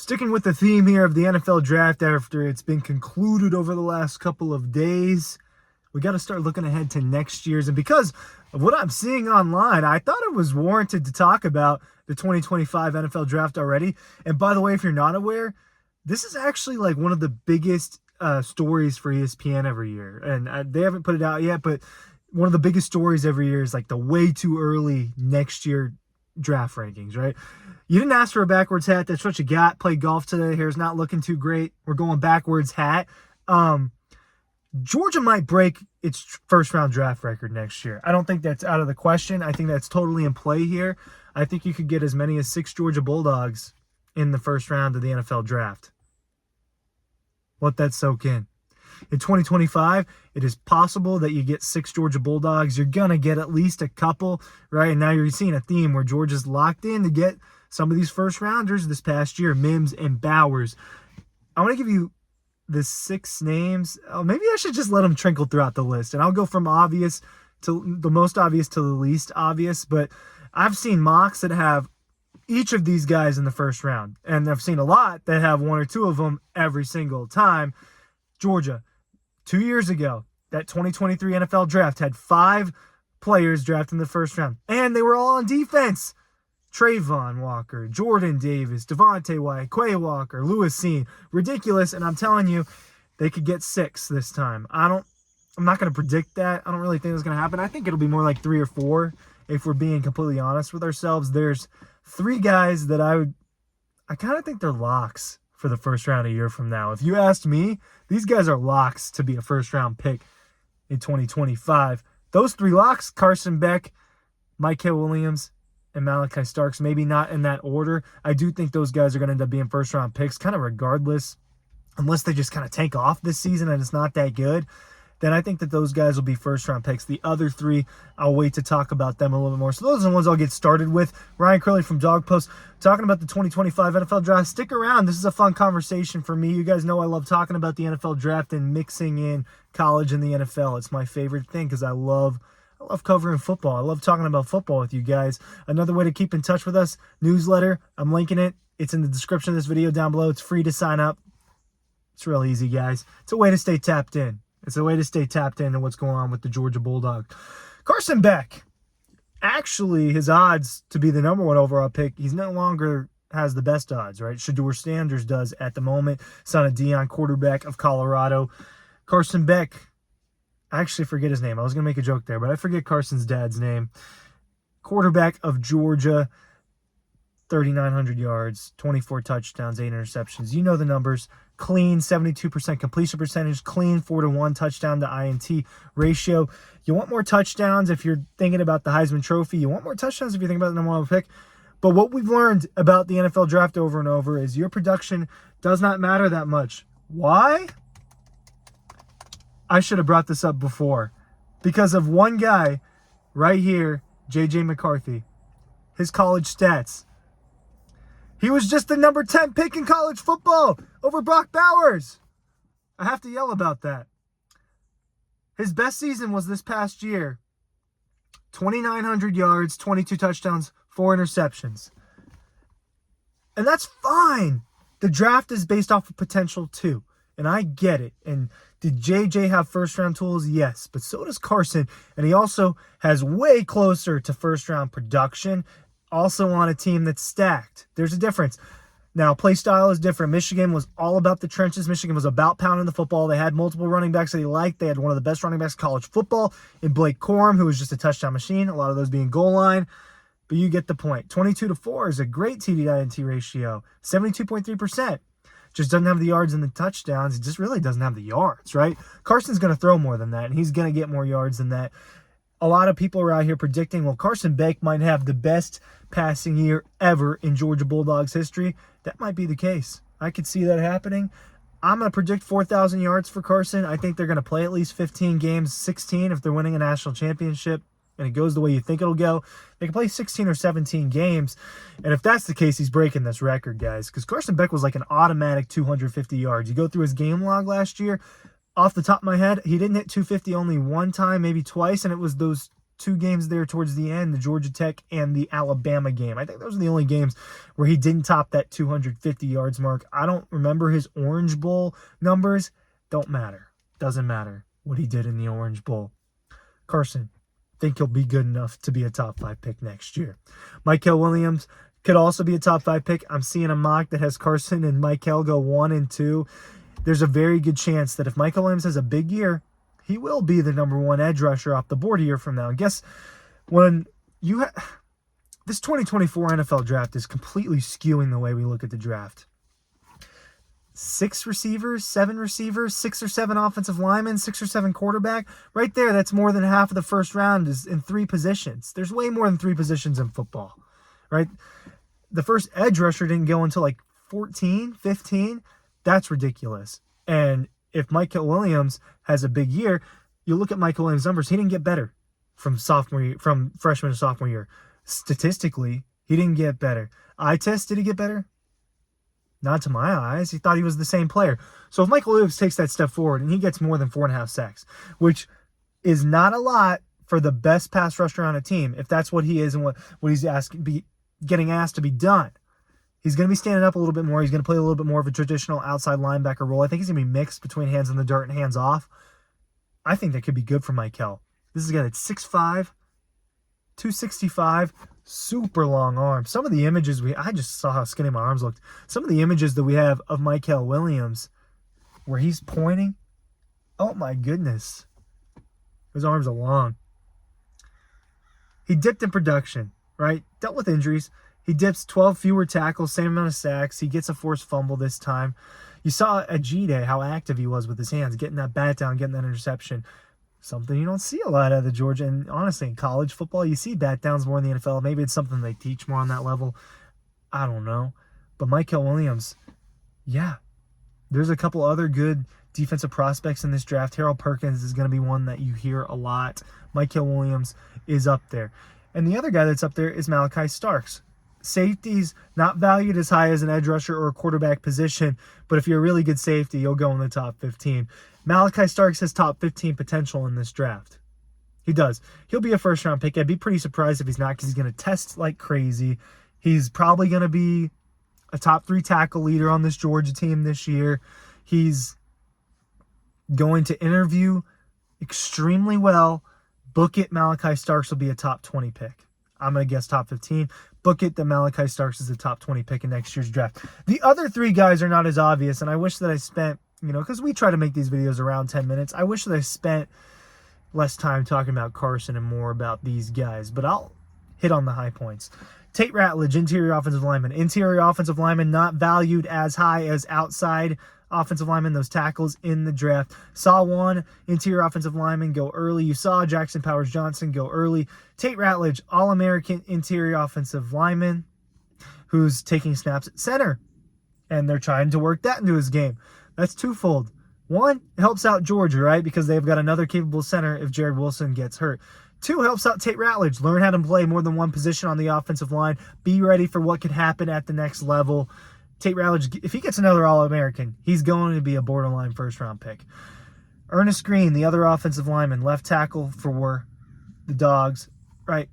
Sticking with the theme here of the NFL draft after it's been concluded over the last couple of days, we got to start looking ahead to next year's. And because of what I'm seeing online, I thought it was warranted to talk about the 2025 NFL draft already. And by the way, if you're not aware, this is actually like one of the biggest stories for ESPN every year. And they haven't put it out yet, but one of the biggest stories every year is like the way too early next year draft rankings, right? You didn't ask for a backwards hat. That's what you got. Played golf today. Hair's not looking too great. We're going backwards hat. Georgia might break its first-round draft record next year. I don't think that's out of the question. I think that's totally in play here. I think you could get as many as 6 Georgia Bulldogs in the first round of the NFL draft. Let that soak in. In 2025, it is possible that you get 6 Georgia Bulldogs. You're going to get at least a couple, right? And now you're seeing a theme where Georgia's locked in to get some of these first-rounders this past year, Mims and Bowers. I want to give you the 6 names. Oh, maybe I should just let them trickle throughout the list, and I'll go from obvious to the most obvious to the least obvious. But I've seen mocks that have each of these guys in the first round, and I've seen a lot that have 1 or 2 of them every single time. Georgia, 2 years ago, that 2023 NFL draft had 5 players drafted in the first round, and they were all on defense. Trayvon Walker, Jordan Davis, Devontae White, Quay Walker, Lewis Cine. Ridiculous, and I'm telling you, they could get 6 this time. I'm not going to predict that. I don't really think it's going to happen. I think it'll be more like 3 or 4 if we're being completely honest with ourselves. There's 3 guys that I kind of think they're locks for the first round a year from now. If you asked me, these guys are locks to be a first-round pick in 2025. Those 3 locks, Carson Beck, Micah Williams, and Malachi Starks, maybe not in that order. I do think those guys are going to end up being first-round picks kind of regardless, unless they just kind of take off this season and it's not that good. Then I think that those guys will be first-round picks. The other 3, I'll wait to talk about them a little bit more. So those are the ones I'll get started with. Ryan Curley from Dawg Post talking about the 2025 NFL Draft. Stick around. This is a fun conversation for me. You guys know I love talking about the NFL Draft and mixing in college and the NFL. It's my favorite thing because I love covering football. I love talking about football with you guys. Another way to keep in touch with us, newsletter. I'm linking it. It's in the description of this video down below. It's free to sign up. It's real easy, guys. It's a way to stay tapped in. It's a way to stay tapped into what's going on with the Georgia Bulldogs. Carson Beck, actually his odds to be the number 1 overall pick, he's no longer has the best odds, right? Shedeur Sanders does at the moment. Son of Deion, quarterback of Colorado. Carson Beck, I actually forget his name. I was going to make a joke there, but I forget Carson's dad's name. Quarterback of Georgia, 3,900 yards, 24 touchdowns, 8 interceptions. You know the numbers. Clean, 72% completion percentage. Clean, 4-to-1 touchdown to INT ratio. You want more touchdowns if you're thinking about the Heisman Trophy. You want more touchdowns if you're thinking about the number 1 pick. But what we've learned about the NFL draft over and over is your production does not matter that much. Why? I should have brought this up before. Because of one guy right here, J.J. McCarthy. His college stats. He was just the number 10 pick in college football over Brock Bowers. I have to yell about that. His best season was this past year. 2,900 yards, 22 touchdowns, 4 interceptions. And that's fine. The draft is based off of potential too. And I get it. And did JJ have first-round tools? Yes. But so does Carson. And he also has way closer to first-round production. Also on a team that's stacked. There's a difference. Now, play style is different. Michigan was all about the trenches. Michigan was about pounding the football. They had multiple running backs that they liked. They had one of the best running backs in college football in Blake Corum, who was just a touchdown machine. A lot of those being goal line. But you get the point. 22-4 is a great TD-INT ratio. 72.3%. Just doesn't have the yards and the touchdowns. He just really doesn't have the yards, right? Carson's going to throw more than that, and he's going to get more yards than that. A lot of people are out here predicting, well, Carson Beck might have the best passing year ever in Georgia Bulldogs history. That might be the case. I could see that happening. I'm going to predict 4,000 yards for Carson. I think they're going to play at least 15 games, 16 if they're winning a national championship, and it goes the way you think it'll go. They can play 16 or 17 games, and if that's the case, he's breaking this record, guys, because Carson Beck was like an automatic 250 yards. You go through his game log last year, off the top of my head, he didn't hit 250 only one time, maybe twice, and it was those two games there towards the end, the Georgia Tech and the Alabama game. I think those are the only games where he didn't top that 250 yards mark. I don't remember his Orange Bowl numbers. Don't matter. Doesn't matter what he did in the Orange Bowl. Carson, think he'll be good enough to be a top 5 pick next year. Mykel Williams could also be a top 5 pick. I'm seeing a mock that has Carson and Mykel go 1 and 2. There's a very good chance that if Mykel Williams has a big year, he will be the number 1 edge rusher off the board a year from now. And guess when you this 2024 NFL draft is completely skewing the way we look at the draft. 6 receivers, 7 receivers, 6 or 7 offensive linemen, 6 or 7 quarterback. Right there, that's more than half of the first round is in 3 positions. There's way more than 3 positions in football, right? The first edge rusher didn't go until like 14, 15. That's ridiculous. And if Mykel Williams has a big year, you look at Mykel Williams' numbers, he didn't get better from freshman to sophomore year. Statistically, he didn't get better. Eye test, did he get better? Not to my eyes. He thought he was the same player. So if Mykel Williams takes that step forward and he gets more than 4.5 sacks, which is not a lot for the best pass rusher on a team, if that's what he is and what he's getting asked to be done, he's going to be standing up a little bit more. He's going to play a little bit more of a traditional outside linebacker role. I think he's going to be mixed between hands in the dirt and hands off. I think that could be good for Mykel. This is a guy that's 6'5", 265, super long arms. Some of the images I just saw how skinny my arms looked. Some of the images that we have of Mykel Williams where he's pointing, oh my goodness. His arms are long. He dipped in production, right? Dealt with injuries. He dips 12 fewer tackles, same amount of sacks. He gets a forced fumble this time. You saw at G-Day how active he was with his hands, getting that bat down, getting that interception. Something you don't see a lot out of the Georgia. And honestly, in college football, you see bat downs more in the NFL. Maybe it's something they teach more on that level. I don't know. But Mykel Williams, yeah. There's a couple other good defensive prospects in this draft. Harold Perkins is going to be one that you hear a lot. Mykel Williams is up there. And the other guy that's up there is Malachi Starks. Safety's not valued as high as an edge rusher or a quarterback position, but if you're a really good safety, you'll go in the top 15. Malachi Starks has top 15 potential in this draft. He does. He'll be a first-round pick. I'd be pretty surprised if he's not because he's going to test like crazy. He's probably going to be a top 3 tackle leader on this Georgia team this year. He's going to interview extremely well. Book it, Malachi Starks will be a top 20 pick. I'm going to guess top 15. Book it that Malachi Starks is a top 20 pick in next year's draft. The other 3 guys are not as obvious, and I wish that I spent, because we try to make these videos around 10 minutes. I wish that I spent less time talking about Carson and more about these guys, but I'll hit on the high points. Tate Rage, interior offensive lineman. Interior offensive lineman not valued as high as outside offensive lineman, those tackles in the draft. Saw one interior offensive lineman go early. You saw Jackson Powers-Johnson go early. Tate Ratledge, All-American interior offensive lineman who's taking snaps at center. And they're trying to work that into his game. That's twofold. One, it helps out Georgia, right? Because they've got another capable center if Jared Wilson gets hurt. 2, helps out Tate Ratledge. Learn how to play more than one position on the offensive line. Be ready for what could happen at the next level. Tate Ratledge, if he gets another All-American, he's going to be a borderline first-round pick. Ernest Green, the other offensive lineman, left tackle for the Dogs, right?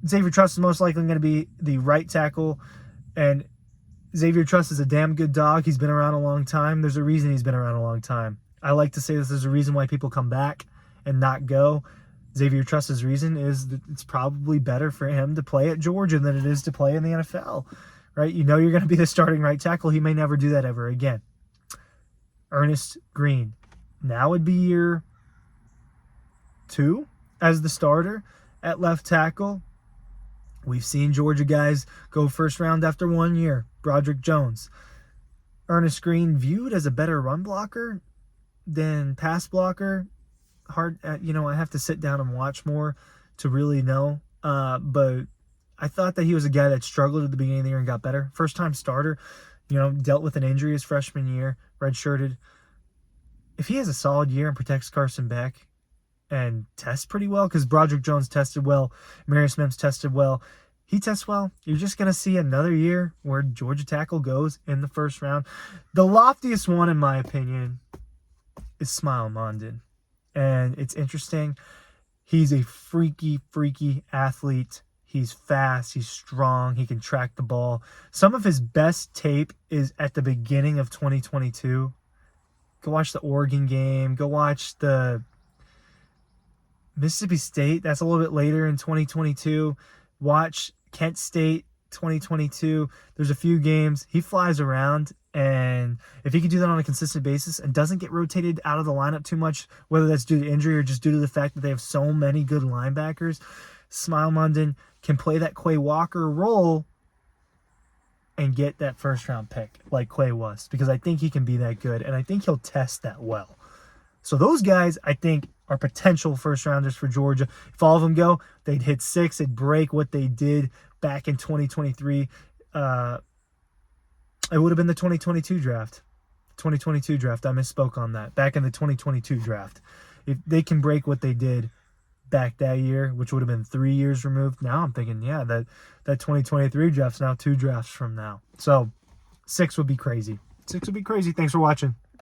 Xavier Truss is most likely going to be the right tackle, and Xavier Truss is a damn good dog. He's been around a long time. There's a reason he's been around a long time. I like to say this, there's a reason why people come back and not go. Xavier Truss's reason is that it's probably better for him to play at Georgia than it is to play in the NFL, right? You know you're going to be the starting right tackle. He may never do that ever again. Ernest Green. Now would be year 2 as the starter at left tackle. We've seen Georgia guys go first round after 1 year. Broderick Jones. Ernest Green viewed as a better run blocker than pass blocker. Hard, I have to sit down and watch more to really know. But I thought that he was a guy that struggled at the beginning of the year and got better. First time starter, dealt with an injury his freshman year, redshirted. If he has a solid year and protects Carson Beck and tests pretty well, because Broderick Jones tested well, Marius Mims tested well, he tests well, you're just going to see another year where Georgia tackle goes in the first round. The loftiest one, in my opinion, is Smilemundan. And it's interesting. He's a freaky athlete. He's fast. He's strong. He can track the ball. Some of his best tape is at the beginning of 2022. Go watch the Oregon game. Go watch the Mississippi State. That's a little bit later in 2022. Watch Kent State 2022. There's a few games. He flies around, and if he can do that on a consistent basis and doesn't get rotated out of the lineup too much, whether that's due to injury or just due to the fact that they have so many good linebackers, Smilemundan can play that Quay Walker role and get that first-round pick like Quay was, because I think he can be that good, and I think he'll test that well. So those guys, I think, are potential first-rounders for Georgia. If all of them go, they'd hit 6. It'd break what they did back in 2023. It would have been the 2022 draft. 2022 draft. I misspoke on that. Back in the 2022 draft. If they can break what they did back that year, which would have been 3 years removed. Now I'm thinking, yeah, that 2023 draft's now 2 drafts from now. So 6 would be crazy. 6 would be crazy. Thanks for watching.